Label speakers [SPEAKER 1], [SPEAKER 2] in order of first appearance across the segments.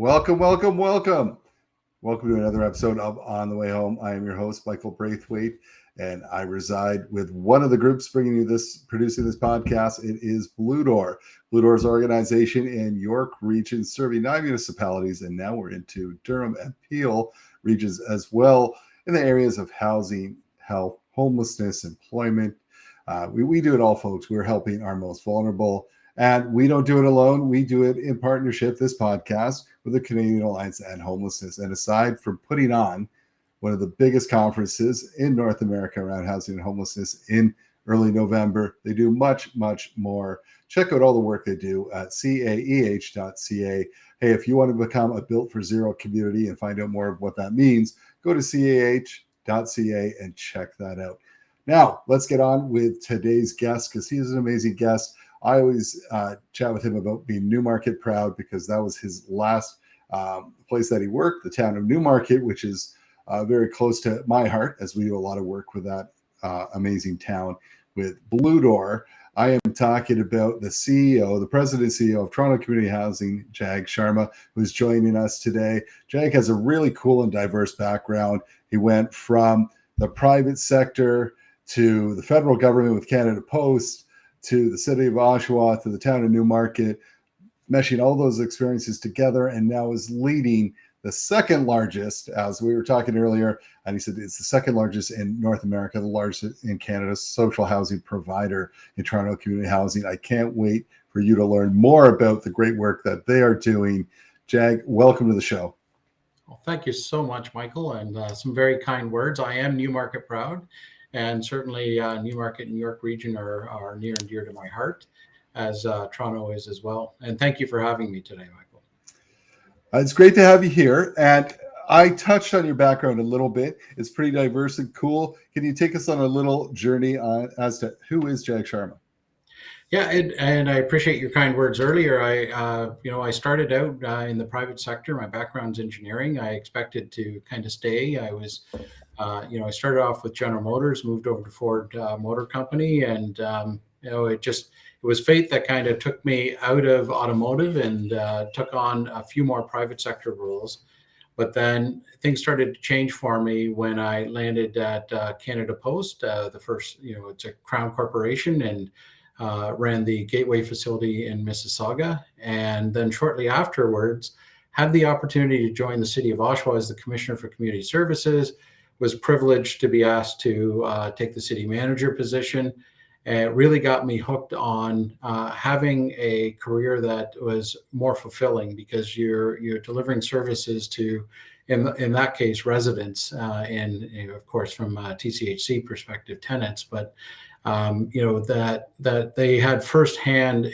[SPEAKER 1] Welcome, welcome, welcome. Welcome to another episode of On the Way Home. I am your host, Michael Braithwaite, and I reside with one of the groups producing this podcast. It is Blue Door. Blue Door is an organization in York Region serving 9 municipalities, and now we're into Durham and Peel regions as well in the areas of housing, health, homelessness, employment. We do it all, folks. We're helping our most vulnerable. And we don't do it alone. We do it in partnership, this podcast, with the Canadian Alliance to End Homelessness. And aside from putting on one of the biggest conferences in North America around housing and homelessness in early November, they do much, much more. Check out all the work they do at caeh.ca. Hey, if you want to become a Built for Zero community and find out more of what that means, go to caeh.ca and check that out. Now, let's get on with today's guest because he is an amazing guest. I always chat with him about being Newmarket proud because that was his last place that he worked, the town of Newmarket, which is very close to my heart as we do a lot of work with that amazing town with Blue Door. I am talking about the president and CEO of Toronto Community Housing, Jag Sharma, who's joining us today. Jag has a really cool and diverse background. He went from the private sector to the federal government with Canada Post, to the city of Oshawa, to the town of Newmarket, meshing all those experiences together, and now is leading the second largest, as we were talking earlier, and he said it's the second largest in North America, the largest in Canada, social housing provider in Toronto Community Housing. I can't wait for you to learn more about the great work that they are doing. Jag, welcome to the show.
[SPEAKER 2] Well, thank you so much, Michael, and some very kind words. I am Newmarket proud. And certainly Newmarket and York region are near and dear to my heart, as Toronto is as well. And thank you for having me today, Michael.
[SPEAKER 1] It's great to have you here. And I touched on your background a little bit. It's pretty diverse and cool. Can you take us on a little journey as to who is Jag Sharma?
[SPEAKER 2] Yeah, and I appreciate your kind words earlier. I started out in the private sector. My background's engineering. I expected to kind of stay. I started off with General Motors, moved over to Ford Motor Company, and it was fate that kind of took me out of automotive and took on a few more private sector roles. But then things started to change for me when I landed at Canada Post, the first, it's a Crown corporation, and ran the Gateway facility in Mississauga. And then shortly afterwards, had the opportunity to join the city of Oshawa as the Commissioner for Community Services. Was privileged to be asked to take the city manager position. And it really got me hooked on having a career that was more fulfilling because you're delivering services to, in that case, residents, and of course from a TCHC perspective, tenants, but that they had firsthand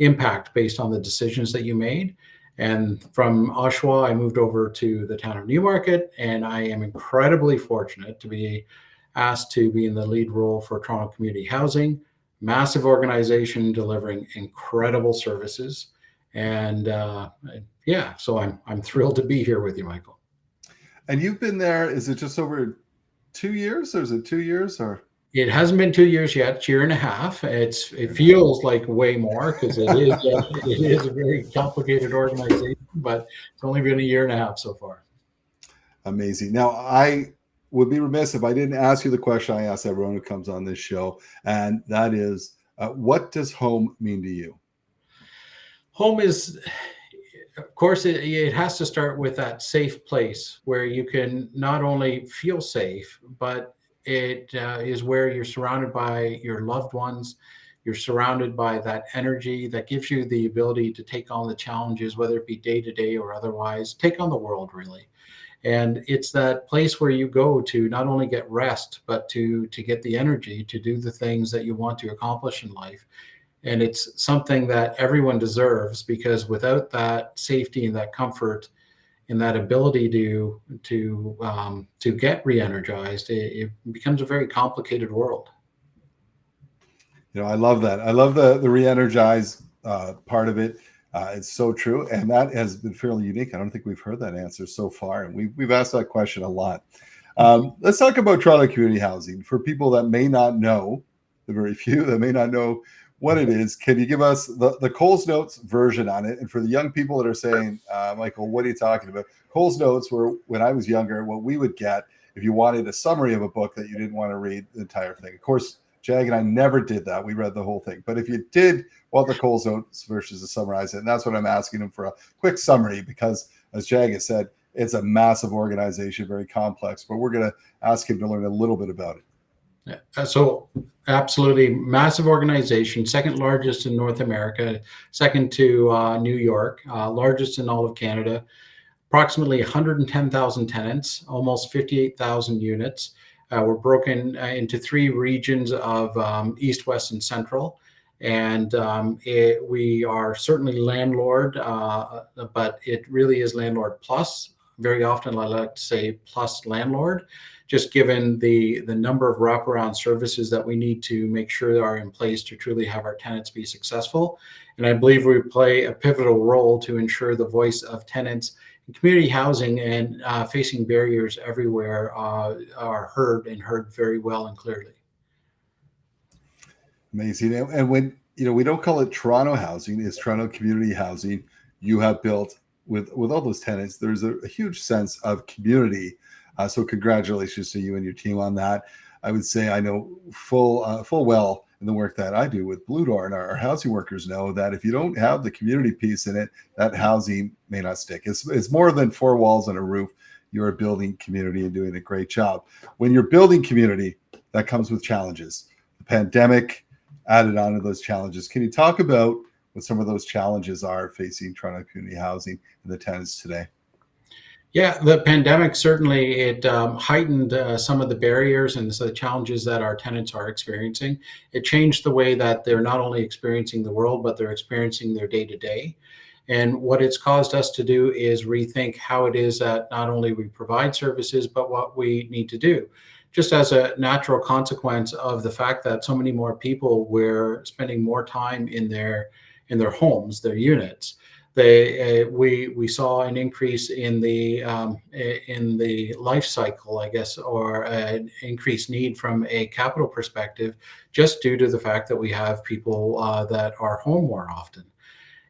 [SPEAKER 2] impact based on the decisions that you made. And from Oshawa, I moved over to the town of Newmarket, and I am incredibly fortunate to be asked to be in the lead role for Toronto Community Housing, massive organization delivering incredible services. And so I'm thrilled to be here with you, Michael.
[SPEAKER 1] And you've been there, is it just over 2 years, or is it 2 years, or?
[SPEAKER 2] It hasn't been 2 years yet. It's a year and a half. It feels like way more because it is a very complicated organization, but it's only been a year and a half so far.
[SPEAKER 1] Amazing. Now, I would be remiss if I didn't ask you the question I ask everyone who comes on this show, and that is, what does home mean to you?
[SPEAKER 2] Home is, of course, it has to start with that safe place where you can not only feel safe, but it is where you're surrounded by your loved ones. You're surrounded by that energy that gives you the ability to take on the challenges, whether it be day to day or otherwise, take on the world, really. And it's that place where you go to not only get rest, but to get the energy to do the things that you want to accomplish in life. And it's something that everyone deserves, because without that safety and that comfort and that ability to get re-energized, it becomes a very complicated world.
[SPEAKER 1] I love that. I love the re-energize part of it. It's so true, and that has been fairly unique. I don't think we've heard that answer so far, and we've asked that question a lot. Let's talk about Toronto Community Housing for people that may not know, the very few that may not know what it is. Can you give us the Coles Notes version on it? And for the young people that are saying, Michael, what are you talking about? Coles Notes were, when I was younger, what we would get if you wanted a summary of a book that you didn't want to read the entire thing. Of course, Jag and I never did that. We read the whole thing. But if you did want the Coles Notes version to summarize it, and that's what I'm asking him for, a quick summary, because as Jag has said, it's a massive organization, very complex, but we're going to ask him to learn a little bit about it.
[SPEAKER 2] So absolutely massive organization, second largest in North America, second to New York, largest in all of Canada, approximately 110,000 tenants, almost 58,000 units. We're broken into three regions of East, West, and Central. And we are certainly landlord, but it really is landlord plus. Very often I like to say plus landlord, just given the number of wraparound services that we need to make sure are in place to truly have our tenants be successful. And I believe we play a pivotal role to ensure the voice of tenants in community housing and facing barriers everywhere are heard, and heard very well and clearly.
[SPEAKER 1] Amazing. And when, we don't call it Toronto housing, it's Toronto community housing. You have built with all those tenants, there's a huge sense of community. So congratulations to you and your team on that. I would say I know full well in the work that I do with Blue Door, and our housing workers know that if you don't have the community piece in it, that housing may not stick. It's more than four walls and a roof. You're building community and doing a great job. When you're building community, that comes with challenges. The pandemic added on to those challenges. Can you talk about what some of those challenges are facing Toronto community housing and the tenants today?
[SPEAKER 2] Yeah, the pandemic certainly it heightened some of the barriers and the challenges that our tenants are experiencing. It changed the way that they're not only experiencing the world, but they're experiencing their day to day. And what it's caused us to do is rethink how it is that not only we provide services, but what we need to do. Just as a natural consequence of the fact that so many more people were spending more time in their homes, their units. We saw an increase in the life cycle, I guess, or an increased need from a capital perspective, just due to the fact that we have people that are home more often.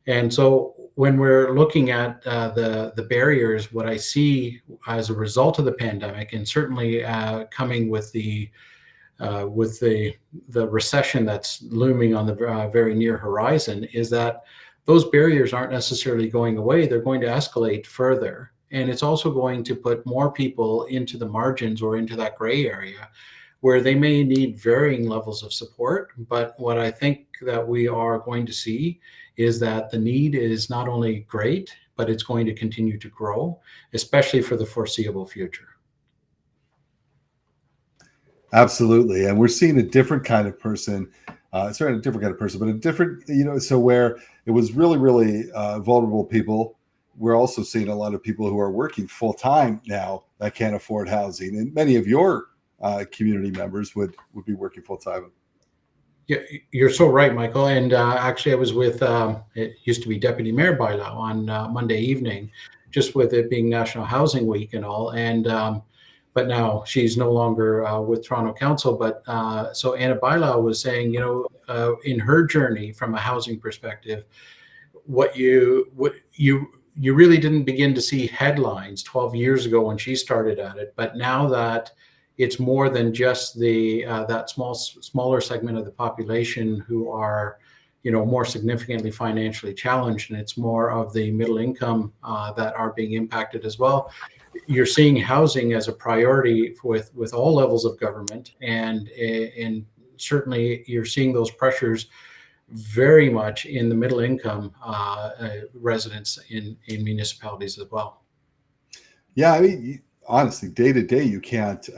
[SPEAKER 2] And so when we're looking at the barriers, what I see as a result of the pandemic, and certainly coming with the recession that's looming on the very near horizon, is that those barriers aren't necessarily going away. They're going to escalate further. And it's also going to put more people into the margins or into that gray area where they may need varying levels of support. But what I think that we are going to see is that the need is not only great, but it's going to continue to grow, especially for the foreseeable future.
[SPEAKER 1] Absolutely. And we're seeing a different kind of person, but a different, so where it was really, really vulnerable people, we're also seeing a lot of people who are working full time now that can't afford housing. And many of your community members would be working full time.
[SPEAKER 2] Yeah, you're so right, Michael. And actually, I was with, it used to be Deputy Mayor Bailao on Monday evening, just with it being National Housing Week and all. And but now she's no longer with Toronto Council. But so Anna Bailao was saying, in her journey from a housing perspective, you really didn't begin to see headlines 12 years ago when she started at it. But now that it's more than just that smaller segment of the population who are, more significantly financially challenged, and it's more of the middle income that are being impacted as well. You're seeing housing as a priority with all levels of government, and certainly you're seeing those pressures very much in the middle income residents in municipalities as well.
[SPEAKER 1] Yeah, I mean, honestly, day to day, you can't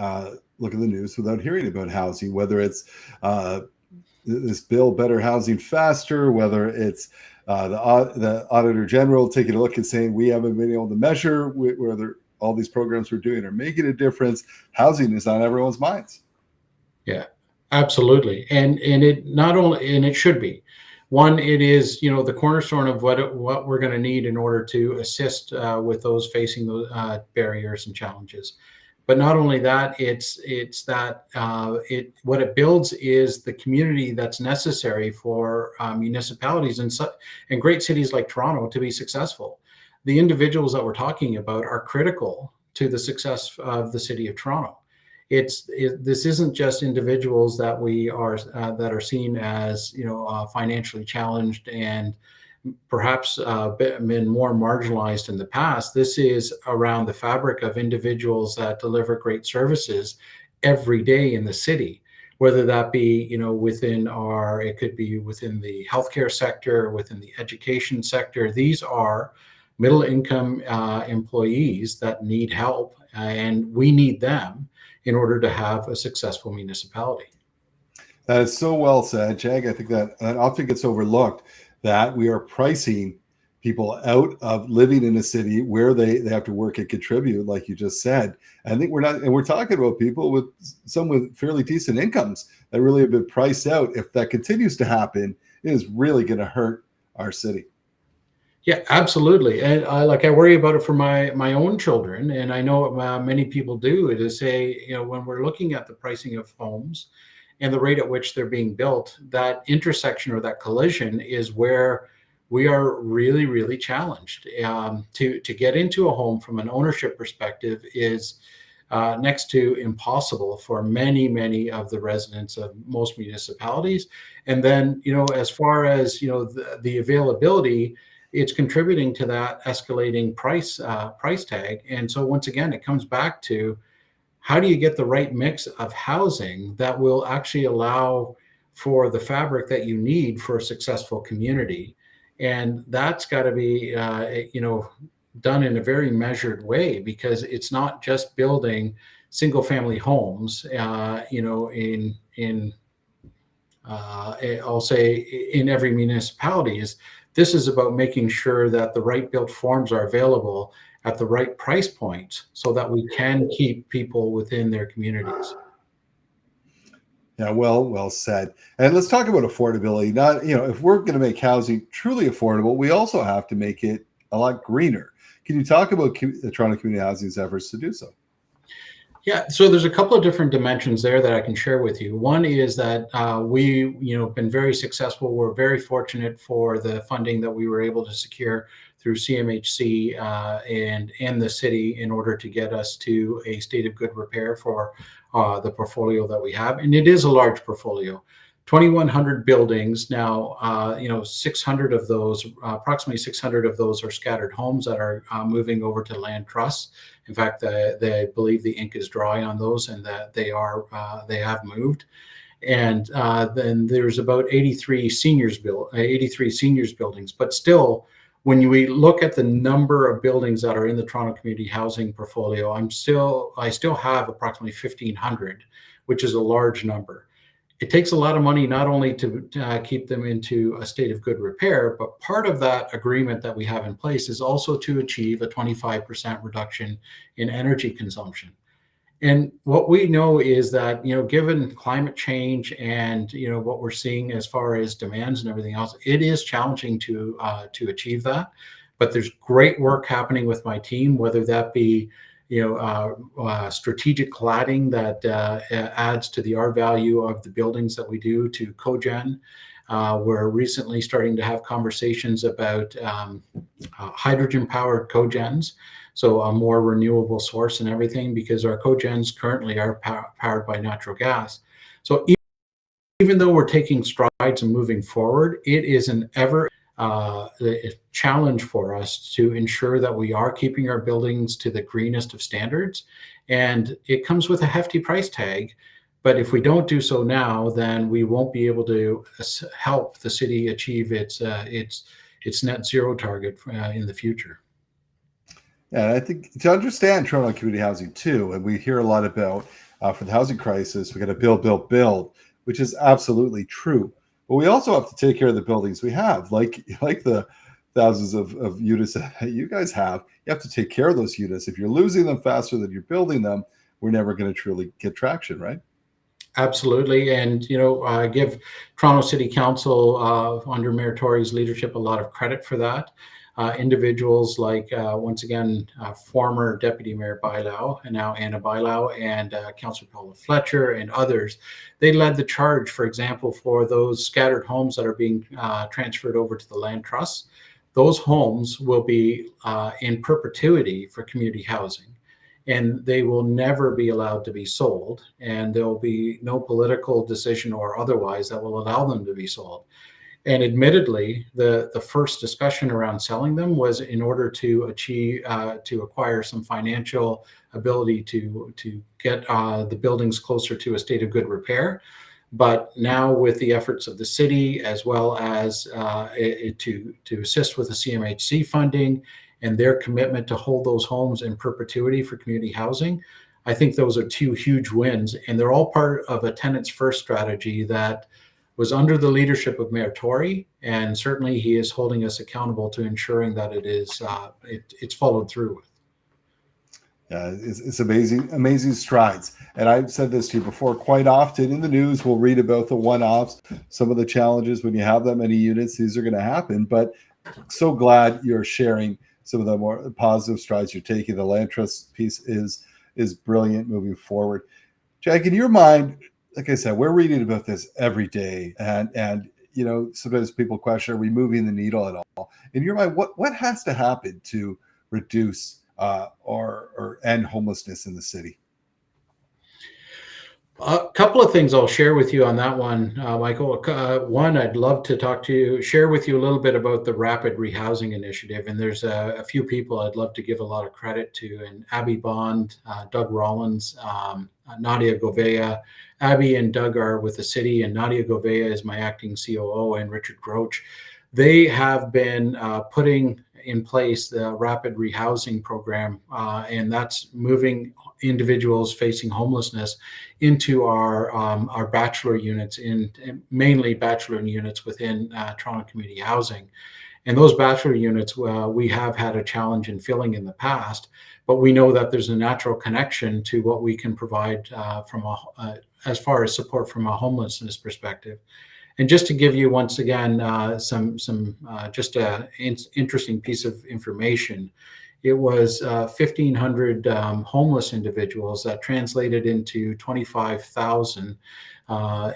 [SPEAKER 1] look at the news without hearing about housing, whether it's this bill, Better Housing Faster, whether it's the Auditor General taking a look and saying we haven't been able to measure whether all these programs we're doing are making a difference. Housing is on everyone's minds.
[SPEAKER 2] Yeah, absolutely. And it not only, and it should be. One, it is, the cornerstone of what we're going to need in order to assist with those facing those barriers and challenges. But not only that, what it builds is the community that's necessary for municipalities and great cities like Toronto to be successful. The individuals that we're talking about are critical to the success of the city of Toronto. This isn't just individuals that are seen as financially challenged and perhaps been more marginalized in the past. This is around the fabric of individuals that deliver great services every day in the city, whether that be it could be within the healthcare sector, within the education sector. These are middle income employees that need help, and we need them in order to have a successful municipality.
[SPEAKER 1] That is so well said, Jag. I think that often gets overlooked, that we are pricing people out of living in a city where they have to work and contribute, like you just said. I think we're not, and we're talking about people with some with fairly decent incomes that really have been priced out. If that continues to happen, it is really going to hurt our city.
[SPEAKER 2] Yeah, absolutely. And I worry about it for my own children, and I know many people do. To say, when we're looking at the pricing of homes and the rate at which they're being built, that intersection or that collision is where we are really, really challenged. To get into a home from an ownership perspective is next to impossible for many, many of the residents of most municipalities. And then, as far as the availability, it's contributing to that escalating price tag. And so once again, it comes back to, how do you get the right mix of housing that will actually allow for the fabric that you need for a successful community? And that's got to be done in a very measured way, because it's not just building single family homes I'll say in every municipality. This is about making sure that the right built forms are available at the right price point so that we can keep people within their communities.
[SPEAKER 1] Yeah, well said. And let's talk about affordability. Not, if we're going to make housing truly affordable, we also have to make it a lot greener. Can you talk about the Toronto Community Housing's efforts to do so?
[SPEAKER 2] Yeah, so there's a couple of different dimensions there that I can share with you. One is that we, been very successful. We're very fortunate for the funding that we were able to secure through CMHC and the city in order to get us to a state of good repair for the portfolio that we have. And it is a large portfolio. 2,100 buildings now. 600 of those, approximately 600 of those, are scattered homes that are moving over to land trusts. In fact, they believe the ink is dry on those, and that they have moved. And then there's about 83 seniors buildings. But still, when we look at the number of buildings that are in the Toronto Community Housing portfolio, I still have approximately 1,500, which is a large number. It takes a lot of money not only to keep them into a state of good repair, but part of that agreement that we have in place is also to achieve a 25% reduction in energy consumption. And what we know is that, given climate change and, what we're seeing as far as demands and everything else, it is challenging to achieve that. But there's great work happening with my team, whether that be strategic cladding that adds to the R value of the buildings that we do, to cogen. We're recently starting to have conversations about hydrogen-powered cogens, so a more renewable source and everything, because our cogens currently are powered by natural gas. So even though we're taking strides and moving forward, it is an ever challenge for us to ensure that we are keeping our buildings to the greenest of standards. And it comes with a hefty price tag. But if we don't do so now, then we won't be able to help the city achieve its net zero target in the future.
[SPEAKER 1] Yeah, I think to understand Toronto Community Housing too, and we hear a lot about for the housing crisis, we got to build, which is absolutely true. But we also have to take care of the buildings we have, like the thousands of units that you guys have. You have to take care of those units. If you're losing them faster than you're building them, we're never going to truly get traction, right?
[SPEAKER 2] Absolutely. And, I give Toronto City Council under Mayor Tory's leadership a lot of credit for that. individuals like, once again, former Deputy Mayor Bailau and now Anna Bailau and Councillor Paula Fletcher and others. They led the charge, for example, for those scattered homes that are being transferred over to the land trusts. Those homes will be in perpetuity for community housing, and they will never be allowed to be sold, and there will be no political decision or otherwise that will allow them to be sold. And admittedly, the first discussion around selling them was in order to achieve to acquire some financial ability to get the buildings closer to a state of good repair. But now, with the efforts of the city, as well as to assist with the CMHC funding and their commitment to hold those homes in perpetuity for community housing, I think those are two huge wins, and they're all part of a tenants first strategy that was under the leadership of Mayor Tory, and certainly he is holding us accountable to ensuring that it's followed through with.
[SPEAKER 1] Yeah, it's amazing strides. And I've said this to you before, quite often in the news, we'll read about the one-offs, some of the challenges when you have that many units, these are going to happen. But so glad you're sharing some of the more positive strides you're taking. The land trust piece is brilliant moving forward. Jag, in your mind, like I said, we're reading about this every day. And you know, sometimes people question, are we moving the needle at all? In your mind, what has to happen to reduce or end homelessness in the city?
[SPEAKER 2] A couple of things I'll share with you on that one, Michael. One, I'd love to share with you a little bit about the Rapid Rehousing Initiative. And there's a few people I'd love to give a lot of credit to, and Abby Bond, Doug Rollins, Nadia Govea. Abby and Doug are with the city, and Nadia Govea is my acting COO, and Richard Groach. They have been putting in place the Rapid Rehousing Program, and that's moving individuals facing homelessness into our bachelor units, mainly bachelor units within Toronto Community Housing. And those bachelor units, we have had a challenge in filling in the past, but we know that there's a natural connection to what we can provide as far as support from a homelessness perspective. And just to give you once again just an interesting piece of information, it was 1,500 homeless individuals that translated into 25,000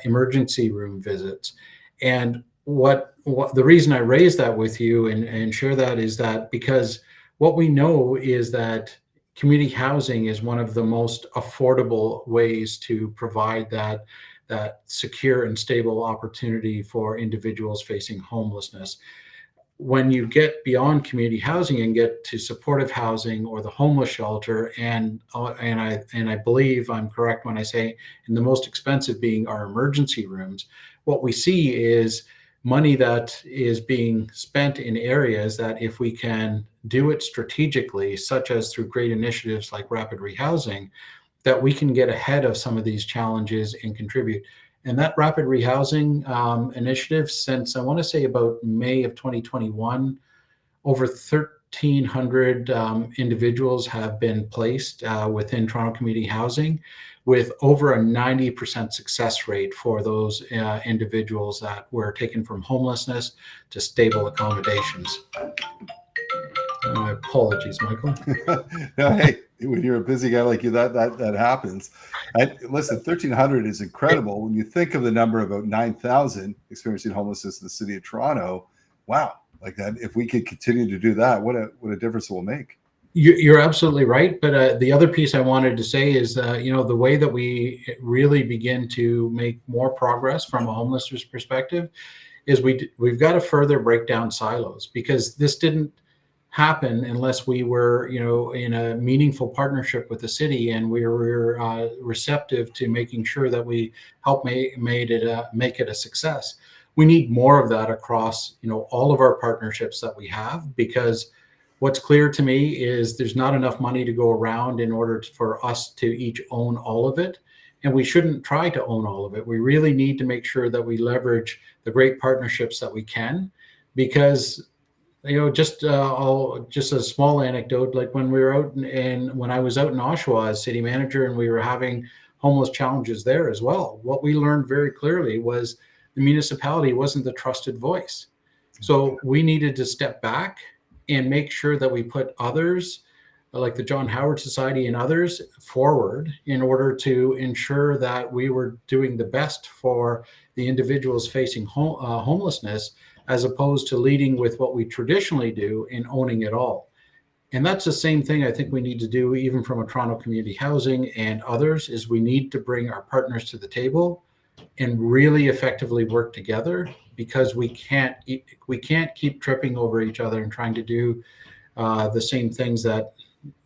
[SPEAKER 2] emergency room visits. And what the reason I raise that with you and share that is that because what we know is that community housing is one of the most affordable ways to provide that secure and stable opportunity for individuals facing homelessness. When you get beyond community housing and get to supportive housing or the homeless shelter, and I believe I'm correct when I say, and the most expensive being our emergency rooms, what we see is money that is being spent in areas that if we can do it strategically, such as through great initiatives like Rapid Rehousing, that we can get ahead of some of these challenges and contribute. And that Rapid Rehousing initiative, since I want to say about May of 2021, over 1,300 individuals have been placed within Toronto Community Housing, with over a 90% success rate for those individuals that were taken from homelessness to stable accommodations. My apologies, Michael.
[SPEAKER 1] No, hey, when you're a busy guy like you, that happens. And listen, 1,300 is incredible. When you think of the number, about 9,000 experiencing homelessness in the city of Toronto, wow, like that. If we could continue to do that, what a difference it will make.
[SPEAKER 2] You're absolutely right. But the other piece I wanted to say is, the way that we really begin to make more progress from a homelessness perspective is we've got to further break down silos, because this didn't happen unless we were, in a meaningful partnership with the city, and we were receptive to making sure that we help make it a success. We need more of that across, all of our partnerships that we have, because what's clear to me is there's not enough money to go around in order for us to each own all of it. And we shouldn't try to own all of it. We really need to make sure that we leverage the great partnerships that we can, because just a small anecdote, like when we were out when I was out in Oshawa as city manager, and we were having homeless challenges there as well, what we learned very clearly was the municipality wasn't the trusted voice. So we needed to step back and make sure that we put others, like the John Howard Society and others, forward in order to ensure that we were doing the best for the individuals facing homelessness, as opposed to leading with what we traditionally do in owning it all. And that's the same thing I think we need to do even from a Toronto Community Housing and others, is we need to bring our partners to the table and really effectively work together, because we can't keep tripping over each other and trying to do the same things that,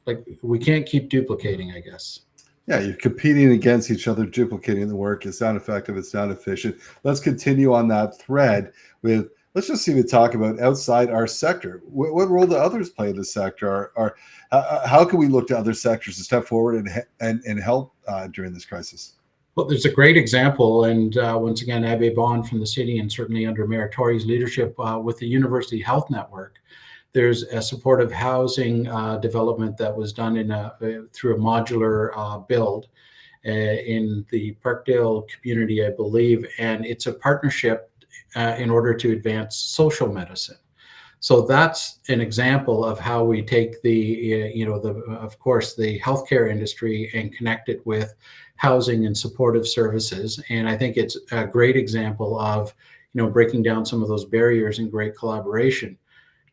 [SPEAKER 2] like, we can't keep duplicating, I guess.
[SPEAKER 1] Yeah, you're competing against each other, duplicating the work. It's not effective. It's not efficient. Let's continue on that thread with, let's just even talk about outside our sector. What role do others play in the sector? Or how can we look to other sectors to step forward and help during this crisis?
[SPEAKER 2] Well, there's a great example, and once again, Abbe Bond from the city, and certainly under Mayor Tory's leadership with the University Health Network. There's a supportive housing development that was done through a modular build in the Parkdale community, I believe, and it's a partnership in order to advance social medicine. So that's an example of how we take of course, the healthcare industry and connect it with housing and supportive services. And I think it's a great example of, breaking down some of those barriers and great collaboration.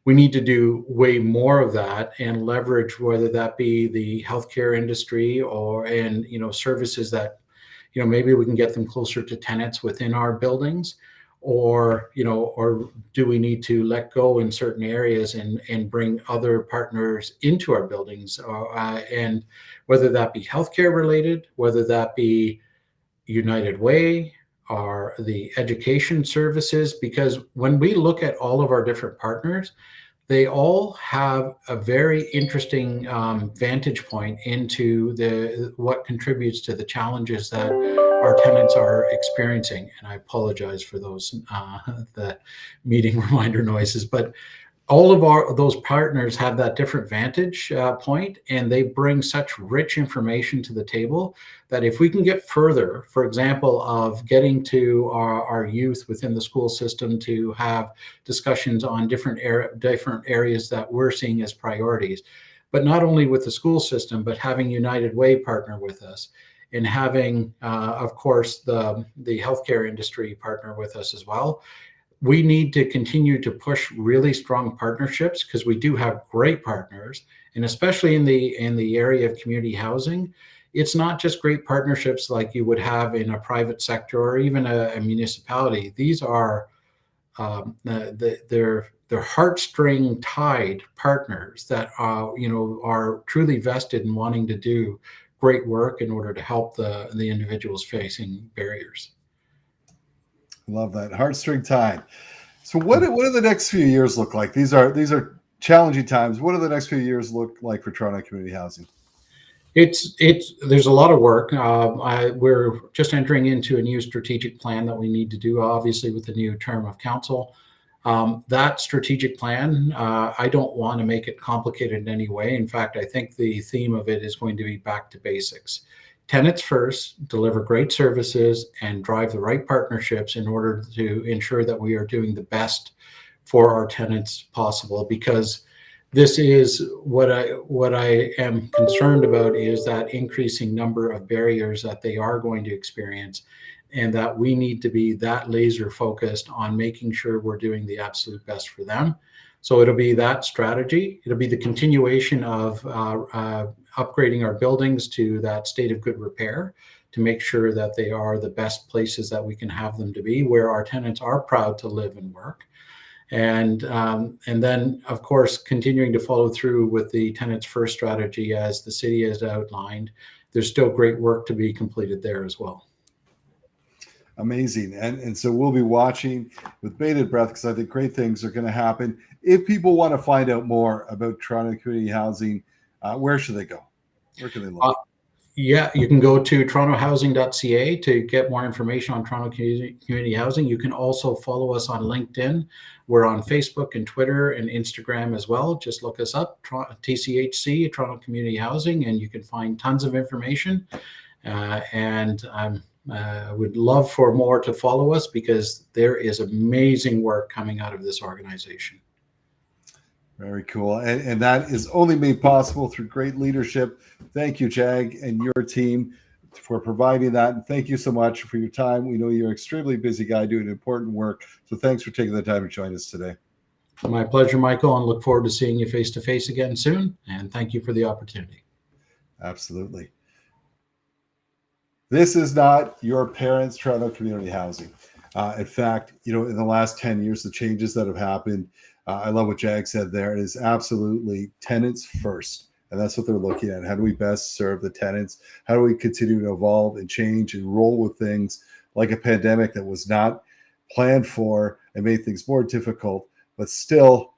[SPEAKER 2] We need to do way more of that and leverage, whether that be the healthcare industry and services that, maybe we can get them closer to tenants within our buildings, or do we need to let go in certain areas and bring other partners into our buildings, and whether that be healthcare related, whether that be United Way, are the education services, because when we look at all of our different partners, they all have a very interesting vantage point into what contributes to the challenges that our tenants are experiencing. And I apologize for those the meeting reminder noises, but all of those partners have that different vantage point, and they bring such rich information to the table that if we can get further, for example, of getting to our youth within the school system to have discussions on different areas that we're seeing as priorities, but not only with the school system, but having United Way partner with us, and having, of course, the healthcare industry partner with us as well. We need to continue to push really strong partnerships, because we do have great partners, and especially in the area of community housing, it's not just great partnerships like you would have in a private sector or even a municipality. These are they're heartstring tied partners that are truly vested in wanting to do great work in order to help the individuals facing barriers.
[SPEAKER 1] Love that, heartstring tied. So what do the next few years look like? These are challenging times. What do the next few years look like for Toronto Community Housing?
[SPEAKER 2] There's a lot of work. We're just entering into a new strategic plan that we need to do, obviously, with the new term of council. That strategic plan, I don't want to make it complicated in any way. In fact, I think the theme of it is going to be back to basics. Tenants first, deliver great services, and drive the right partnerships in order to ensure that we are doing the best for our tenants possible. Because this is what I am concerned about, is that increasing number of barriers that they are going to experience, and that we need to be that laser focused on making sure we're doing the absolute best for them. So it'll be that strategy. It'll be the continuation of upgrading our buildings to that state of good repair, to make sure that they are the best places that we can have them to be, where our tenants are proud to live and work. And then, of course, continuing to follow through with the tenants first strategy as the city has outlined. There's still great work to be completed there as well.
[SPEAKER 1] Amazing. And so we'll be watching with bated breath, because I think great things are going to happen. If people want to find out more about Toronto Community Housing, where should they go? Where can they look?
[SPEAKER 2] Yeah, you can go to torontohousing.ca to get more information on Toronto Community Housing. You can also follow us on LinkedIn. We're on Facebook and Twitter and Instagram as well. Just look us up, TCHC, Toronto Community Housing, and you can find tons of information. And I would love for more to follow us, because there is amazing work coming out of this organization.
[SPEAKER 1] Very cool. And that is only made possible through great leadership. Thank you, Jag, and your team for providing that. And thank you so much for your time. We know you're an extremely busy guy doing important work. So thanks for taking the time to join us today.
[SPEAKER 2] My pleasure, Michael, and look forward to seeing you face to face again soon. And thank you for the opportunity.
[SPEAKER 1] Absolutely. This is not your parents' Toronto community housing. In fact, in the last 10 years, the changes that have happened, I love what Jag said there. It is absolutely tenants first. And that's what they're looking at. How do we best serve the tenants? How do we continue to evolve and change and roll with things like a pandemic that was not planned for and made things more difficult, but still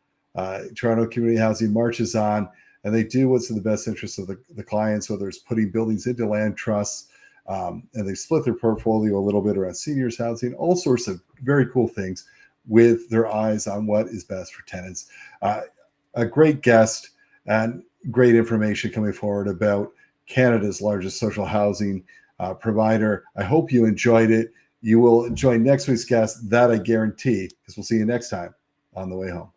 [SPEAKER 1] Toronto community housing marches on, and they do what's in the best interest of the clients, whether it's putting buildings into land trusts, and they split their portfolio a little bit around seniors housing, all sorts of very cool things with their eyes on what is best for tenants. A great guest and great information coming forward about Canada's largest social housing provider. I hope you enjoyed it. You will enjoy next week's guest, that I guarantee, because we'll see you next time on The Way Home.